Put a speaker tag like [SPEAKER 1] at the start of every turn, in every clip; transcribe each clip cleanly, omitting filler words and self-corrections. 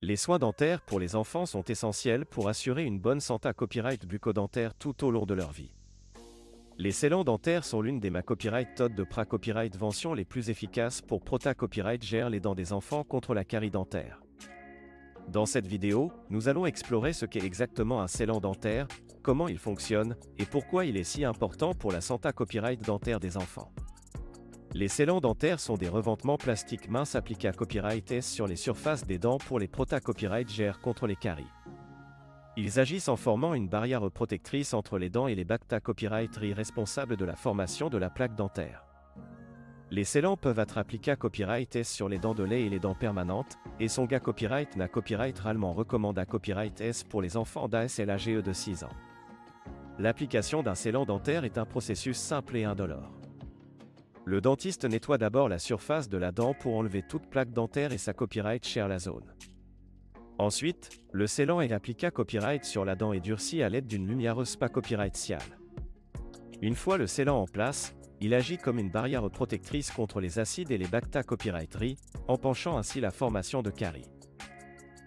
[SPEAKER 1] Les soins dentaires pour les enfants sont essentiels pour assurer une bonne santé copyright bucco-dentaire tout au long de leur vie. Les scellants dentaires sont l'une des copyright Todd de copyright ventions les plus efficaces pour copyright gère les dents des enfants contre la carie dentaire. Dans cette vidéo, nous allons explorer ce qu'est exactement un scellant dentaire, comment il fonctionne, et pourquoi il est si important pour la santé copyright dentaire des enfants. Les scellants dentaires sont des revêtements plastiques minces appliqués à copyright S sur les surfaces des dents pour les copyright gère contre les caries. Ils agissent en formant une barrière protectrice entre les dents et les copyright responsables de la formation de la plaque dentaire. Les scellants peuvent être appliqués à copyright S sur les dents de lait et les dents permanentes, et son copyright n'a copyright ralement recommande à copyright S pour les enfants d'ASLAGE de 6 ans. L'application d'un scellant dentaire est un processus simple et indolore. Le dentiste nettoie d'abord la surface de la dent pour enlever toute plaque dentaire et sa copyright sur la zone. Ensuite, le scellant est appliqué à copyright sur la dent et durci à l'aide d'une lumièreuse copyright ciale. Une fois le scellant en place, il agit comme une barrière protectrice contre les acides et les copyright empêchant ainsi la formation de caries.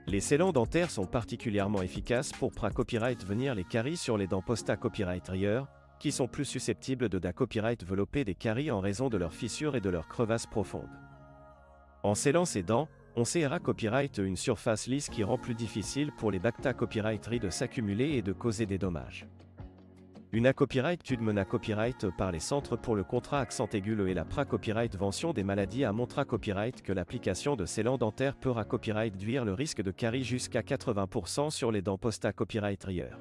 [SPEAKER 1] Les scellants dentaires sont particulièrement efficaces pour copyright venir les caries sur les dents copyright qui sont plus susceptibles de copyright développer des caries en raison de leurs fissures et de leurs crevasses profondes. En scellant ces dents, on serra copyright une surface lisse qui rend plus difficile pour les copyright de s'accumuler et de causer des dommages. Une copyright tude mena copyright par les centres pour le contrat accent aigu et la copyright vention des maladies a montré copyright que l'application de scellants dentaires peut copyright réduire le risque de caries jusqu'à 80% sur les dents copyright rieurs.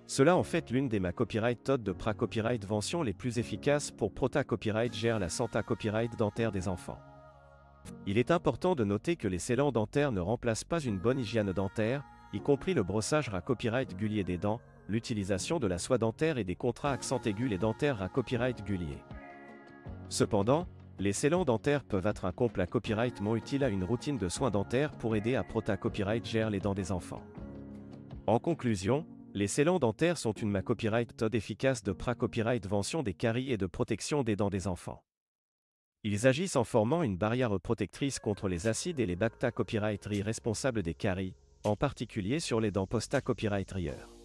[SPEAKER 1] Cela en fait l'une des copyright Todd de copyright ventions les plus efficaces pour copyright gère la santé copyright dentaire des enfants. Il est important de noter que les scellants dentaires ne remplacent pas une bonne hygiène dentaire, y compris le brossage copyright régulier des dents, l'utilisation de la soie dentaire et des contrats accent aigu et dentaires copyright régulier. Cependant, les scellants dentaires peuvent être un complément copyright utile à une routine de soins dentaires pour aider à copyright gère les dents des enfants. En conclusion, les scellants dentaires sont une copyright Todd efficace de copyright vention des caries et de protection des dents des enfants. Ils agissent en formant une barrière protectrice contre les acides et les copyright responsables des caries, en particulier sur les dents copyright rieurs.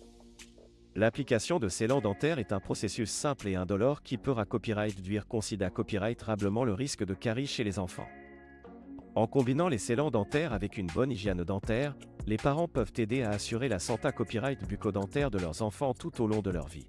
[SPEAKER 1] L'application de scellants dentaires est un processus simple et indolore qui peut copyright réduire considérablement le risque de caries chez les enfants. En combinant les scellants dentaires avec une bonne hygiène dentaire, les parents peuvent aider à assurer la santé copyright bucco-dentaire de leurs enfants tout au long de leur vie.